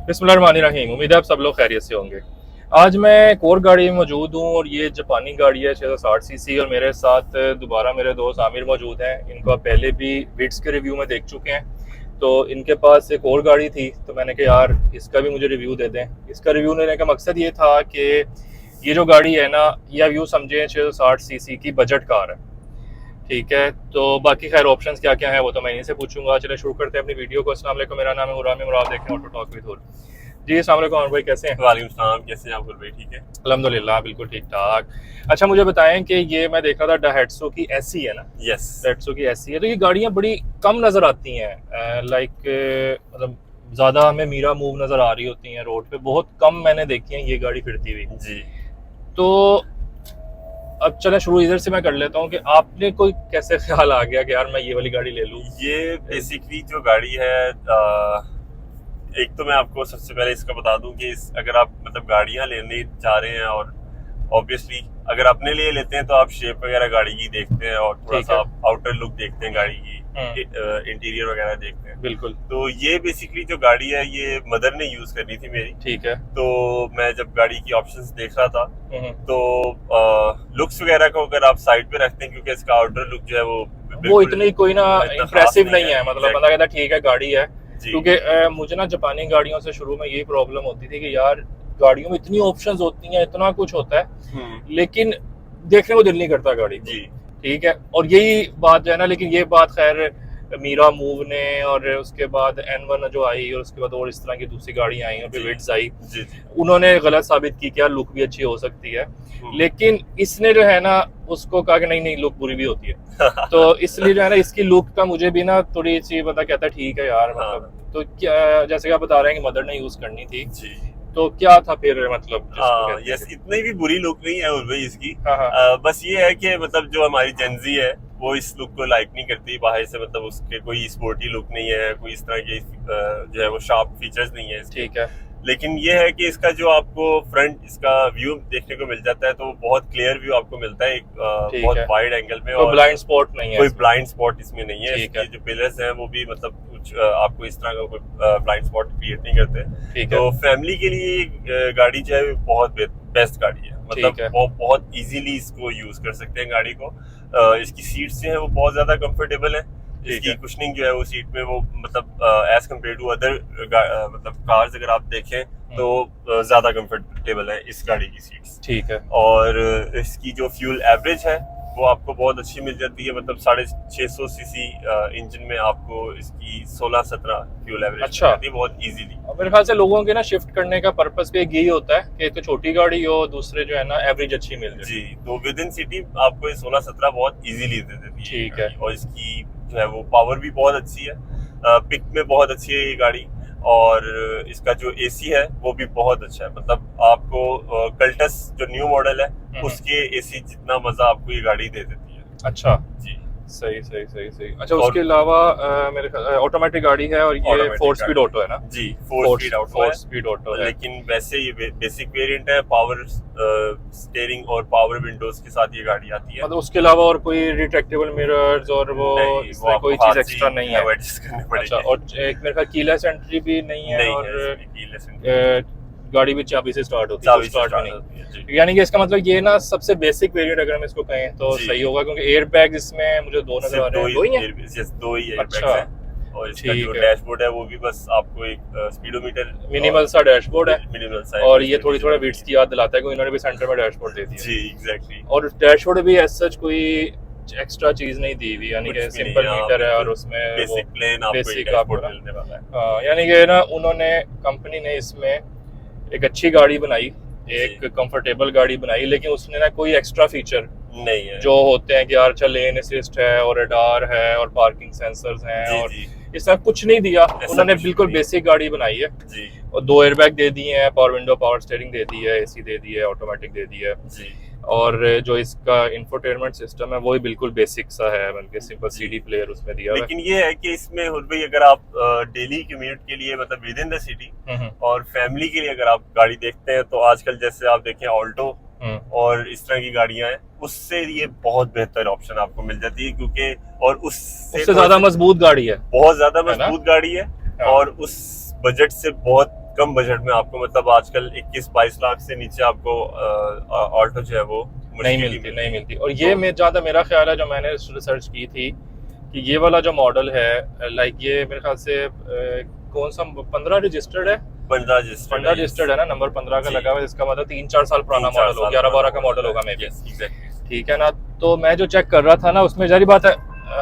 बिस्मिल्लाहिर्रहमानिर्रहीम। उम्मीद है आप सब लोग खैरियत से होंगे। आज मैं एक और गाड़ी में मौजूद हूँ और ये जापानी गाड़ी है 660 सीसी। और मेरे साथ दोबारा मेरे दोस्त आमिर मौजूद हैं। इनको आप पहले भी विड्स के रिव्यू में देख चुके हैं। तो इनके पास एक और गाड़ी थी तो मैंने कहा यार इसका भी मुझे रिव्यू दे दें। इसका रिव्यू देने का मकसद ये था कि ये जो गाड़ी है ना, ये आप यूँ समझें 660 सीसी की बजट कार है। ठीक है, तो बाकी खैर ऑप्शंस क्या क्या है वो तो मैं इन्हीं से पूछूंगा। चलिए शुरू करते हैं अपनी वीडियो को। अस्सलाम वालेकुम, मेरा नाम है मुराद और आप देख रहे हैं ऑटो टॉक विद हुर। जी अस्सलाम वालेकुम अमर भाई, कैसे हैं? वालेकुम सलाम, कैसे हैं आप भाई? ठीक है, अल्हम्दुलिल्लाह बिल्कुल ठीक ठाक। अच्छा मुझे बताएं कि ये मैं देख रहा था डाइहेट्सू की एसी है ना, यस। डाइहेट्सू की एसी है। तो ये गाड़ियाँ बड़ी कम नज़र आती हैं, लाइक मतलब ज़्यादा हमें मीरा मूव नज़र आ रही होती हैं रोड पे, बहुत कम मैंने देखी है ये गाड़ी फिरती हुई। जी, तो अब चलें शुरू इधर से मैं कर लेता हूँ कि आपने कोई कैसे ख्याल आ गया कि यार मैं ये वाली गाड़ी ले लूँ? ये बेसिकली जो गाड़ी है, एक तो मैं आपको सबसे पहले इसका बता दूं कि अगर आप मतलब गाड़ियां लेने जा रहे हैं और ऑब्वियसली अगर अपने लिए लेते हैं तो आप शेप वगैरह गाड़ी की देखते हैं और थोड़ा सा आप आउटर लुक देखते हैं गाड़ी की, इंटीरियर वगैरह देखते हैं। बिल्कुल। तो ये बेसिकली जो गाड़ी है ये मदर ने यूज करनी थी मेरी। ठीक है। तो मैं जब गाड़ी की ऑप्शंस देख रहा था तो लुक्स वगैरह को अगर आप साइड पे रखते हैं, क्योंकि इसका आउटर लुक जो है वो इतनी कोई ना इतना इम्प्रेसिव खास नहीं है, मतलब बंदा कहता ठीक है गाड़ी है। जी। क्योंकि मुझे ना जापानी गाड़ियों से शुरू में यही प्रॉब्लम होती थी कि यार गाड़ियों में इतनी ऑप्शंस होती हैं, इतना कुछ होता है, लेकिन देखने को दिल नहीं करता गाड़ी को। जी। ठीक है, और यही बात जो है ना, लेकिन ये बात खैर मीरा मूव ने और उसके बाद N1 जो आई और उसके बाद और इस तरह की दूसरी गाड़ी आई और फिर विड्स आई, जी, जी। उन्होंने गलत साबित की कि यार लुक भी अच्छी हो सकती है। लेकिन इसने जो है ना उसको कहा कि नहीं नहीं लुक बुरी भी होती है। तो इसलिए जो है ना इसकी लुक का मुझे भी ना थोड़ी सी पता कहता है ठीक है यार, मतलब तो क्या जैसे कि आप बता रहे हैं कि मदर ने यूज करनी थी, जी। तो क्या था फिर मतलब यस, इतनी भी बुरी लुक नहीं है भाई इसकी। हाँ। बस ये है कि मतलब जो हमारी जेंजी है वो इस लुक को लाइक नहीं करती बाहर से, मतलब उसके कोई स्पोर्टी लुक नहीं है, कोई इस तरह के जो है वो शार्प फीचर्स नहीं है इसके। ठीक है। लेकिन ये है कि इसका जो आपको फ्रंट इसका व्यू देखने को मिल जाता है तो बहुत क्लियर व्यू आपको मिलता है, एक बहुत वाइड एंगल में, और ब्लाइंड स्पॉट नहीं है, कोई ब्लाइंड स्पॉट इसमें नहीं है। ठीक है। जो पिलर्स हैं वो भी मतलब कुछ आपको इस तरह का कोई ब्लाइंड स्पॉट क्रिएट नहीं करते। ठीक तो है। फैमिली के लिए गाड़ी जो है बहुत बेस्ट गाड़ी है, मतलब वो बहुत इजीली इसको यूज कर सकते हैं गाड़ी को। इसकी सीट्स जो है वो बहुत ज्यादा कंफर्टेबल है। इसकी कुशनिंग जो है वो सीट में वो मतलब एज कम्पेयर टू अदर मतलब कार्स अगर आप देखें तो ज्यादा कंफर्टेबल है इस गाड़ी की सीट्स। ठीक है। और इसकी जो फ्यूल एवरेज है वो आपको बहुत अच्छी मिल जाती है, मतलब 650 सीसी इंजन में आपको इसकी 16-17 फ्यूल एवरेज मिल जाती है बहुत इजीली। मेरे ख्याल से लोगों के ना शिफ्ट करने का पर्पस भी यही होता है कि एक तो छोटी गाड़ी हो, दूसरे जो है ना एवरेज अच्छी मिल जाए। जी, तो विद इन सिटी आपको 16-17 बहुत इजीली दे देती है। ठीक है। और इसकी जो है वो पावर भी बहुत अच्छी है, पिक में बहुत अच्छी है ये गाड़ी। और इसका जो एसी है वो भी बहुत अच्छा है, मतलब आपको कल्टस जो न्यू मॉडल है उसके एसी जितना मजा आपको ये गाड़ी दे देती है। अच्छा जी, सही सही सही सही। अच्छा उसके अलावा मेरे ऑटोमेटिक गाड़ी है और ये 4 स्पीड ऑटो है ना? जी, 4 स्पीड ऑटो है। लेकिन वैसे ये बेसिक वेरिएंट है, पावर स्टीयरिंग और पावर विंडोज के साथ ये गाड़ी आती है। मतलब उसके अलावा और कोई रिट्रैक्टेबल मिरर्स और वो इस तरह कोई चीज एक्स्ट्रा नहीं है? एडजस्ट करनी पड़ेगी। अच्छा, और एक मेरे ख्याल कीलेस एंट्री भी नहीं है, और गाड़ी भी चाबी से स्टार्ट होती है, स्टार्ट भी नहीं। यानी कि इसका मतलब ये ना सबसे बेसिक वेरिएंट अगर हम इसको कहें तो सही होगा, क्योंकि एयर बैग इसमें मुझे 2 नजर आ रहे हैं। 2 ही एयर बैग्स हैं। और इसका जो डैशबोर्ड है वो भी बस आपको एक स्पीडोमीटर, मिनिमल सा डैशबोर्ड है, मिनिमल सा, और ये थोड़ी थोड़ा विड्स की याद दिलाता है कि इन्होंने भी सेंटर में डैशबोर्ड दे दिया। जी एग्जैक्टली। और डैशबोर्ड भी एज सच कोई एक्स्ट्रा चीज नहीं दी हुई, यानी कि सिंपल मीटर है और उसमें बेसिक प्लेन आपको डैशबोर्ड मिलने वाला है। हाँ, यानी कि ना उन्होंने कंपनी ने इसमें एक अच्छी गाड़ी बनाई, एक कंफर्टेबल गाड़ी बनाई, लेकिन उसने ना कोई एक्स्ट्रा फीचर नहीं है जो होते हैं कि यार अच्छा लेन असिस्ट है और रडार है और पार्किंग सेंसर्स हैं, और ये सब कुछ नहीं दिया उन्होंने। बिल्कुल बेसिक गाड़ी बनाई है जी। और 2 एयरबैग दे दिए हैं, पावर विंडो, पावर स्टीयरिंग दे दी है, एसी दे दी है, ऑटोमेटिक दे दी है जी। और जो इसका इंफोटेनमेंट सिस्टम है वो भी बिल्कुल बेसिक सा है, बल्कि सिंपल सीडी प्लेयर उसमें दिया है। लेकिन ये है कि इसमें भाई अगर आप डेली कम्यूट के लिए मतलब विद इन द सिटी और फैमिली के लिए अगर आप गाड़ी देखते हैं तो आजकल जैसे आप देखें ऑल्टो और इस तरह की गाड़ियां हैं, उससे ये बहुत बेहतर ऑप्शन आपको मिल जाती है, क्योंकि और उससे ज्यादा मजबूत गाड़ी है, बहुत ज्यादा मजबूत गाड़ी है, और उस बजट से बहुत कम बजट में आपको मतलब आजकल 21-22 लाख से नीचे आपको ऑल्टो जो है वो नहीं मिलती। और ये ज्यादा मेरा ख्याल है, जो मैंने रिसर्च की थी, कि ये वाला जो मॉडल है, लाइक ये मेरे ख्याल से कौन सा 15 रजिस्टर्ड है, 15 रजिस्टर्ड है ना, नंबर 15 का लगा हुआ है, इसका मतलब 3-4 साल पुराना मॉडल हो, 11-12 का मॉडल होगा मे बी। ठीक है ना। तो मैं जो चेक कर रहा था ना, उसमें जारी बात है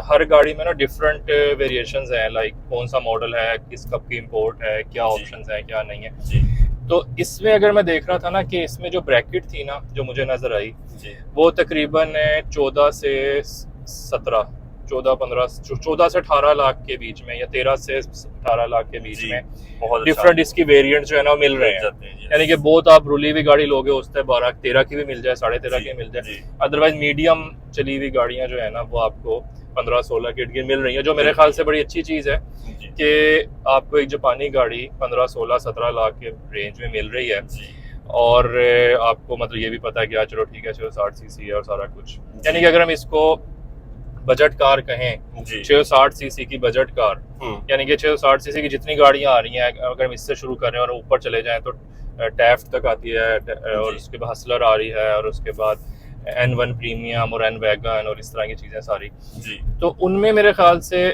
हर गाड़ी में ना डिफरेंट वेरिएशंस हैं, लाइक कौन सा मॉडल है, किस कब की इंपोर्ट है, क्या ऑप्शंस हैं, क्या नहीं है। तो इसमें अगर मैं देख रहा था ना कि इसमें जो ब्रैकेट थी ना जो मुझे नजर आई, वो तकरीबन 14 से 17, 14 से 18 लाख के बीच में, या 13 से 18 लाख के बीच में डिफरेंट इसकी वेरिएंट जो है ना मिल रहे हैं। यानी कि बहुत आप रुली हुई गाड़ी लोगे उससे 12-13 की भी मिल जाए, 13.5 की मिल जाए। अदरवाइज मीडियम चली हुई गाड़ियां जो है ना वो आपको 15-16 की मिल रही है, जो मेरे ख्याल से बड़ी अच्छी चीज है कि आपको एक जापानी गाड़ी 15-16-17 लाख के रेंज में मिल रही है। और आपको मतलब ये भी पता है कि चलो ठीक है 660 सीसी है और सारा कुछ, यानी कि अगर हम इसको बजट कार कहें, 660 सीसी की बजट कार, यानी कि 660 सीसी की जितनी गाड़ियां आ रही हैं, अगर हम इससे शुरू कर रहे हैं और ऊपर चले जाएं तो टैफ्ट तक आती है, और उसके बाद हसलर आ रही है, और उसके बाद N1 प्रीमियम और N वैगन और इस तरह की चीजें सारी। तो उनमें मेरे ख्याल से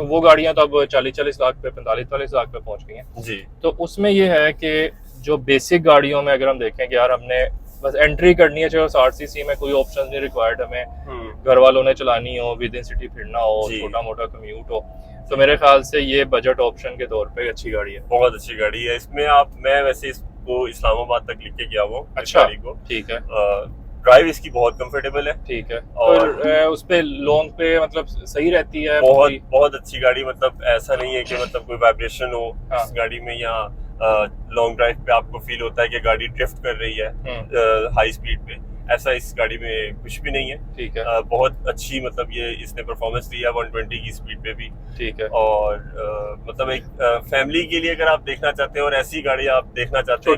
वो गाड़ियां तो अब 40-40 लाख पे, 45-40 लाख पे पहुंच गई हैं। तो उसमें ये है कि जो बेसिक गाड़ियों में अगर हम देखें कि यार हमने बस एंट्री करनी है 660 सीसी में, कोई ऑप्शन नहीं रिक्वायर्ड, हमें घर वालों ने चलानी हो, विद इन सिटी फिरना हो, छोटा मोटा कम्यूट हो, तो मेरे ख्याल से ये बजट ऑप्शन के तौर पे अच्छी गाड़ी है, बहुत अच्छी गाड़ी है। इसमें मैं वैसे इसको इस्लामाबाद तक लेके गया हूँ। अच्छा, गाड़ी को ठीक है। ड्राइव इसकी बहुत कंफर्टेबल है। ठीक है। और उस पे लोन पे मतलब सही रहती है, बहुत अच्छी गाड़ी, मतलब ऐसा नहीं है कि मतलब कोई वाइब्रेशन हो इस गाड़ी में, या लॉन्ग ड्राइव पे आपको फील होता है कि गाड़ी ड्रिफ्ट कर रही है हाई स्पीड पे, ऐसा इस गाड़ी में कुछ भी नहीं है। ठीक है। बहुत अच्छी मतलब ये इसने परफॉर्मेंस दी है 120 की स्पीड पे भी। ठीक है। और मतलब एक फैमिली के लिए अगर आप देखना चाहते हैं, और ऐसी गाड़ी आप देखना चाहते हैं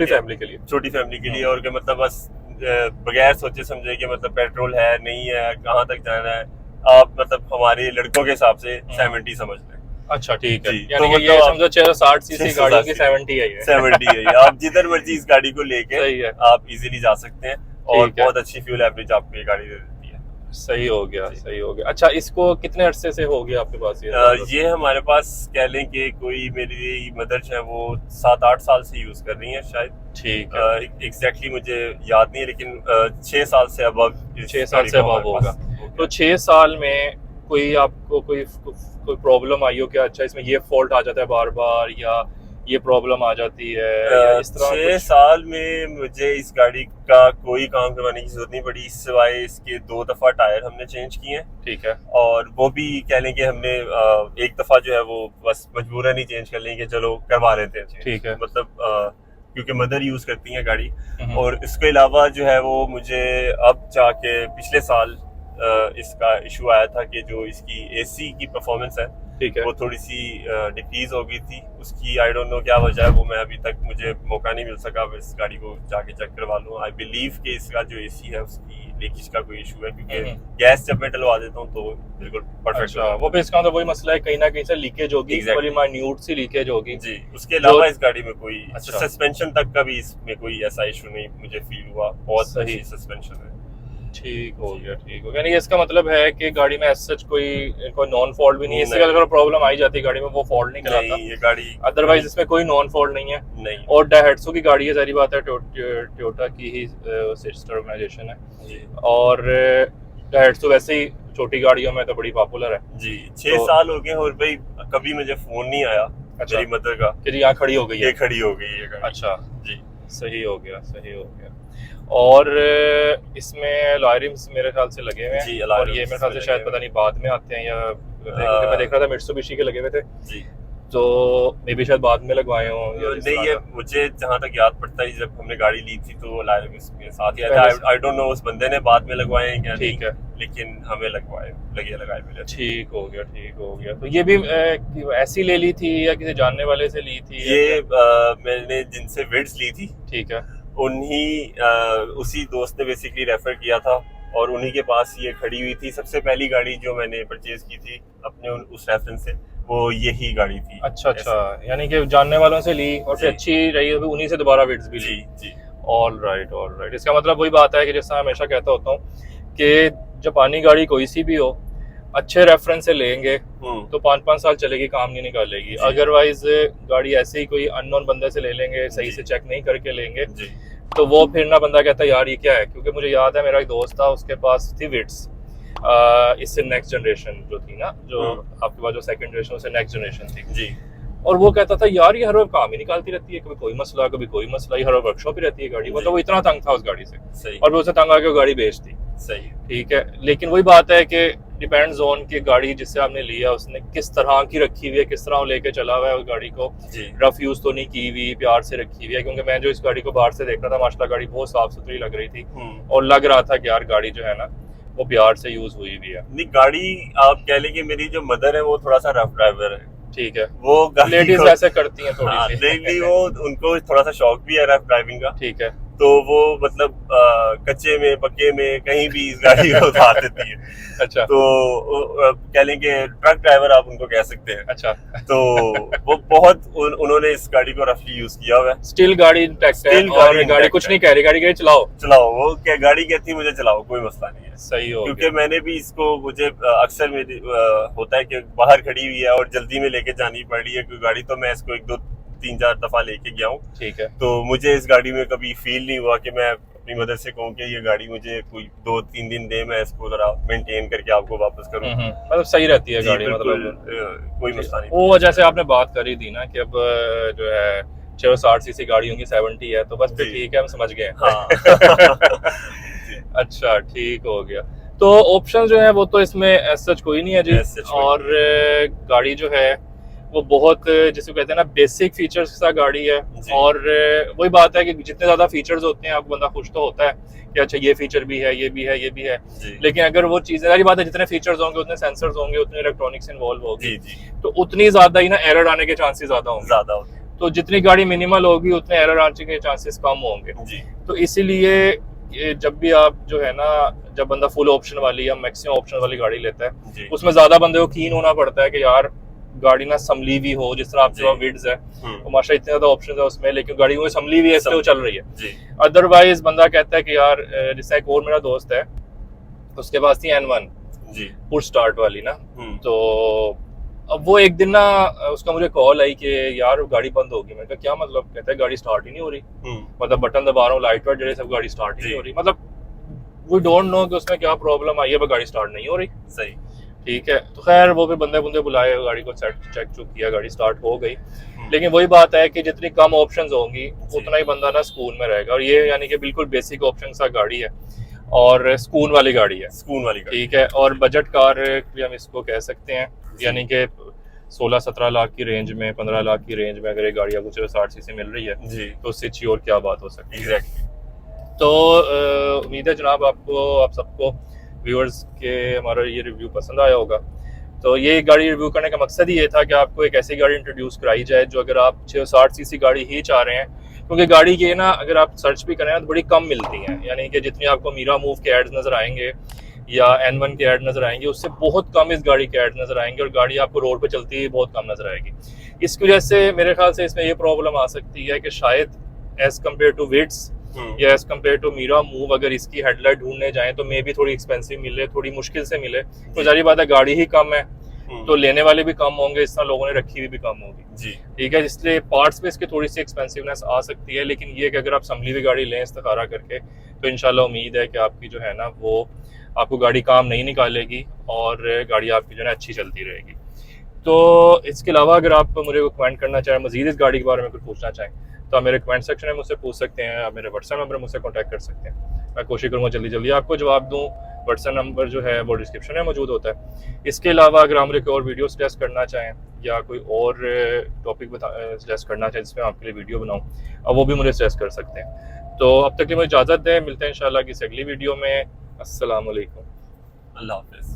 छोटी फैमिली के लिए, और कि मतलब बस बगैर सोचे समझे कि मतलब पेट्रोल है नहीं है, कहाँ तक जाना है, आप मतलब हमारे लड़कों के हिसाब से 70 समझ लें। अच्छा ठीक है। यानी कि ये समझो 660 सीसी गाड़ी की 70 है, 70 है। आप जिधर मर्जी इस गाड़ी को लेके आप इजीली जा सकते हैं, और बहुत अच्छी फ्यूल एवरेज आपको ये गाड़ी दे देती है। सही हो गया। अच्छा, इसको कितने अरसे से हो गया आपके पास ये हमारे पास कह लें कि कोई मेरी मदर जो है वो 7-8 साल से यूज कर रही है शायद। ठीक है। एग्जैक्टली मुझे याद नहीं है, लेकिन 6 साल से अबव, 6 साल से अबव होगा। तो 6 साल में कोई आपको कोई प्रॉब्लम आई हो क्या? अच्छा, इसमें ये फॉल्ट आ जाता है बार बार, या ये प्रॉब्लम आ जाती है, या इस तरह? 6 साल में मुझे इस गाड़ी का कोई काम करवाने की जरूरत नहीं पड़ी, सिवाय इसके 2 दफा टायर हमने चेंज किए। ठीक है। और वो भी कह लें कि हमने एक दफा जो है वो बस मजबूरन ही चेंज कर लें कि चलो करवा लेते हैं। ठीक है। मतलब क्योंकि मदर यूज करती है गाड़ी, और इसके अलावा जो है वो मुझे अब जाके पिछले साल इसका इशू आया था कि जो इसकी एसी की परफॉर्मेंस है, ठीक है, वो थोड़ी सी डिक्रीज हो गई थी। उसकी आई डोंट नो क्या वजह है, वो मैं अभी तक मुझे मौका नहीं मिल सका इस गाड़ी को जाके चेक करवा लूँ। आई बिलीव कि इसका जो एसी है उसकी लीकेज का कोई इशू है, क्योंकि गैस जब मैं डलवा देता हूँ तो बिल्कुल परफेक्ट। वो भी इसका मतलब वही मसला है, कहीं ना कहीं से लीकेज होगी, बड़ी माइन्यूट सी लीकेज होगी जी। उसके अलावा इस गाड़ी में कोई सस्पेंशन तक का भी इसमें कोई ऐसा इशू नहीं मुझे फील हुआ, बहुत सही सस्पेंशन है। ठीक हो गया। यानी इसका मतलब है कि गाड़ी में सच कोई नॉन फॉल्ट भी नहीं है। इससे अगर प्रॉब्लम आई जाती है गाड़ी में, वो फॉल्ट नहीं कराता ये गाड़ी, अदरवाइज इसमें कोई नॉन फॉल्ट नहीं है। नहीं। और डायहेट्सो की गाड़ी है, सारी बात है, टोयोटा की ही सिस्टर ऑर्गेनाइजेशन है, और डायहेट्सो वैसे ही छोटी गाड़ियों में तो बड़ी पॉपुलर है जी। 6 साल हो गए और भाई कभी मुझे फोन नहीं आया मेरी मदर का कि यहाँ खड़ी हो गई है, खड़ी हो गई है। अच्छा जी, सही हो गया। और इसमें लॉयरिम्स मेरे ख्याल से लगे हुए हैं, और ये मेरे ख्याल से शायद पता नहीं बाद में आते हैं, या मैं देख रहा था मित्सुबिशी के लगे हुए थे जी, तो मे बी शायद बाद में लगवाए हों। नहीं, ये मुझे जहाँ तक याद पड़ता है जब हमने गाड़ी ली थी तो लॉयरिम्स के साथ ही था। आई डोंट नो उस बंदे ने बाद में लगवाए हैं क्या। ठीक है, लेकिन हमें लगाए मिले। ठीक हो गया। तो ये भी ऐसी ले ली थी या किसी जानने वाले से ली थी? ये मैंने जिनसे विड्स ली थी, ठीक है, उसी दोस्त ने बेसिकली रेफर किया था, और उन्हीं के पास ये खड़ी हुई थी। सबसे पहली गाड़ी जो मैंने परचेज की थी अपने उस रेफरेंस से, वो यही गाड़ी थी। अच्छा, यानी कि जानने वालों से ली और फिर अच्छी रही, उन्हीं से दोबारा विड्स भी ली। जी। All right. इसका मतलब वही बात है कि जैसा हमेशा कहता होता हूँ कि जापानी गाड़ी कोई सी भी हो, अच्छे रेफरेंस से लेंगे तो 5-5 साल चलेगी, काम नहीं निकालेगी। अदरवाइज गाड़ी ऐसे ही कोई अननोन बंदे से ले लेंगे, सही से चेक नहीं करके लेंगे, तो वो फिर ना बंदा कहता है यार ये क्या है। क्योंकि मुझे याद है मेरा एक दोस्त था, उसके पास थी विड्स, इससे नेक्स्ट जनरेशन जो थी ना, जो आपके पास जो सेकंड जनरेशन, उससे नेक्स्ट जनरेशन थी जी। और वो कहता था यार ये हर वक्त काम ही निकालती रहती है, कभी कोई मसला कभी कोई मसला, हर वक्त वर्कशॉप ही रहती है गाड़ी। मतलब वो इतना तंग था उस गाड़ी से, और वो उसे तंग आके गाड़ी बेच दी। सही, ठीक है। लेकिन वही बात है कि डिपेंड्स ऑन कि गाड़ी जिससे आपने लिया उसने किस तरह की रखी हुई है, किस तरह लेके चला हुआ है उस गाड़ी को। रफ यूज तो नहीं की हुई, प्यार से रखी हुई है। क्योंकि मैं जो इस गाड़ी को बाहर से देख रहा था, माशाल्लाह गाड़ी बहुत साफ सुथरी लग रही थी, और लग रहा था कि यार गाड़ी जो है ना वो प्यार से यूज हुई भी है। नहीं, गाड़ी आप कह लें कि मेरी जो मदर है वो थोड़ा सा रफ ड्राइवर है। ठीक है, वो लेडीज ऐसे करती हैं थोड़ी सी। नहीं, वो उनको थोड़ा सा शौक भी है रफ ड्राइविंग का। ठीक है, तो वो मतलब कच्चे में पक्के में कहीं भी इस गाड़ी को उतार देती है। अच्छा, तो कह लेंगे ट्रक ड्राइवर आप उनको कह सकते हैं। अच्छा, तो वो बहुत उन्होंने इस गाड़ी को रफली यूज किया हुआ है। स्टिल गाड़ी इंटैक्ट है, और गाड़ी कुछ नहीं कह रही, गाड़ी चलाओ, वो क्या गाड़ी कहती है मुझे चलाओ, कोई मसला नहीं है। सही हो, क्योंकि मैंने भी इसको, मुझे अक्सर मेरी होता है कि बाहर खड़ी हुई है और जल्दी में लेके जानी पड़ रही है कोई गाड़ी, तो मैं इसको 1-2-3-4 दफा लेके गया हूँ। ठीक है। तो मुझे इस गाड़ी में कभी फील नहीं हुआ कि मैं अपनी मदर से कहूँ कि ये गाड़ी मुझे कोई 2-3 दिन दे, मैं इसको जरा मेंटेन करके आपको वापस करूँ। मतलब सही रहती है गाड़ी, मतलब कोई मसला नहीं। वो जैसे आपने बात करी थी ना कि अब जो है 660 सीसी गाड़ी होंगी, 70 है, तो बस फिर ठीक है, हम समझ गए। अच्छा, ठीक हो गया। तो ऑप्शन जो है वो तो इसमें सच कोई नहीं है जी, और गाड़ी जो है वो बहुत, जिसे कहते हैं ना, बेसिक फीचर्स के साथ गाड़ी है। और वही बात है कि जितने ज्यादा फीचर्स होते हैं आपको बंदा खुश तो होता है कि अच्छा ये फीचर भी है, ये भी है, ये भी है। लेकिन अगर वो चीजें, सारी बात है, जितने फीचर्स होंगे उतने सेंसर्स होंगे, उतने इलेक्ट्रॉनिक्स इन्वॉल्व होगी, तो उतनी ज्यादा ही ना एरर आने के चांसेस ज्यादा होंगे। तो जितनी गाड़ी मिनिमल होगी उतने एरर आने के चांसेस कम होंगे। तो इसीलिए जब भी आप जो है ना, जब बंदा फुल ऑप्शन वाली या मैक्सिमम ऑप्शन वाली गाड़ी लेता है, उसमें ज्यादा बंदे को कीन होना पड़ता है कि यार गाड़ी ना संभली हुई हो। जिस तरह आपके पास विड्स है, तो माशा इतने ज्यादा ऑप्शन है उसमें, लेकिन गाड़ी वो संभली हुई है, इसलिए वो चल रही है। अदरवाइज बंदा कहता है कि यार, जैसे एक और मेरा दोस्त है, उसके पास थी N1 पुश स्टार्ट वाली ना, तो अब वो एक दिन ना उसका मुझे कॉल आई कि यार गाड़ी बंद होगी। मैंने कहा क्या मतलब? कहता है गाड़ी स्टार्ट ही नहीं हो रही, मतलब बटन दबा रहा हूँ, लाइट वाइट जड़े सब, गाड़ी स्टार्ट ही नहीं हो रही। मतलब वी डोंट नो कि उसमें क्या प्रॉब्लम आई है, पर गाड़ी स्टार्ट नहीं हो रही। सही, ठीक है। तो खैर वो फिर बंदे बुलाए, गाड़ी को चेक चुक किया, गाड़ी स्टार्ट हो गई। लेकिन वही बात है कि जितनी कम ऑप्शंस होंगी उतना ही बंदा ना सुकून में रहेगा। और ये यानी कि बिल्कुल बेसिक ऑप्शन सा गाड़ी है, और सुकून वाली गाड़ी है, सुकून वाली गाड़ी। ठीक है। और बजट कार भी हम इसको कह सकते हैं, यानी कि 16-17 लाख की रेंज में, 15 लाख की रेंज में अगर ये गाड़ी आपको 60 सीसी मिल रही है तो उससे अच्छी और क्या बात हो सकती है। एग्जैक्टली। तो उम्मीद है जनाब आपको, आप सबको व्यूअर्स के हमारा ये रिव्यू पसंद आया होगा। तो ये गाड़ी रिव्यू करने का मकसद ही ये था कि आपको एक ऐसी गाड़ी इंट्रोड्यूस कराई जाए जो, अगर आप 660 सीसी गाड़ी ही चाह रहे हैं, क्योंकि गाड़ी ये ना अगर आप सर्च भी करें तो बड़ी कम मिलती हैं। यानी कि जितनी आपको मीरा मूव के एड्स नजर आएंगे या N1 के ऐड नजर आएंगे, उससे बहुत कम इस गाड़ी के ऐड नजर आएंगे, और गाड़ी आपको रोड पे चलती है बहुत कम नजर आएगी। इसकी वजह से मेरे ख्याल से इसमें ये प्रॉब्लम आ सकती है कि शायद एज कम्पेयर टू विड्स या एज कम्पेयर टू मीरा मूव, अगर इसकी हेडलाइट ढूंढने जाएं तो मे भी थोड़ी एक्सपेंसिव मिले, थोड़ी मुश्किल से मिले। तो जारी बात है गाड़ी ही कम है तो लेने वाले भी कम होंगे, इस तरह लोगों ने रखी हुई भी कम होगी जी, ठीक है। इसलिए पार्ट्स पे इसकी थोड़ी सी एक्सपेंसिवनेस आ सकती है, लेकिन ये कि अगर आप संभली हुई गाड़ी लें इस्तिखारा करके, तो इंशाल्लाह उम्मीद है कि आपकी जो है ना वो आपको गाड़ी काम नहीं निकालेगी, और गाड़ी आपकी जो है अच्छी चलती रहेगी। तो इसके अलावा अगर आप मुझे कमेंट करना चाहें, मजीद इस गाड़ी के बारे में कुछ पूछना चाहें, तो आप मेरे कमेंट सेक्शन में मुझसे पूछ सकते हैं, आप मेरे व्हाट्सएप नंबर मुझसे कॉन्टैक्ट कर सकते हैं। मैं कोशिश करूँगा जल्दी आपको जवाब दूँ। व्हाट्सएप नंबर जो है वो डिस्क्रिप्शन में मौजूद होता है। इसके अलावा अगर आप मुझे कोई और वीडियो सजेस्ट करना चाहें या कोई और टॉपिक सजेस्ट करना चाहें जिसमें आपके लिए वीडियो बनाऊँ, वो भी मुझे सजेस्ट कर सकते हैं। तो अब तक के लिए मुझे इजाज़त दें, मिलते हैं इंशाल्लाह किसी अगली वीडियो में। अस्सलाम वालेकुम, अल्लाह हाफ़िज़।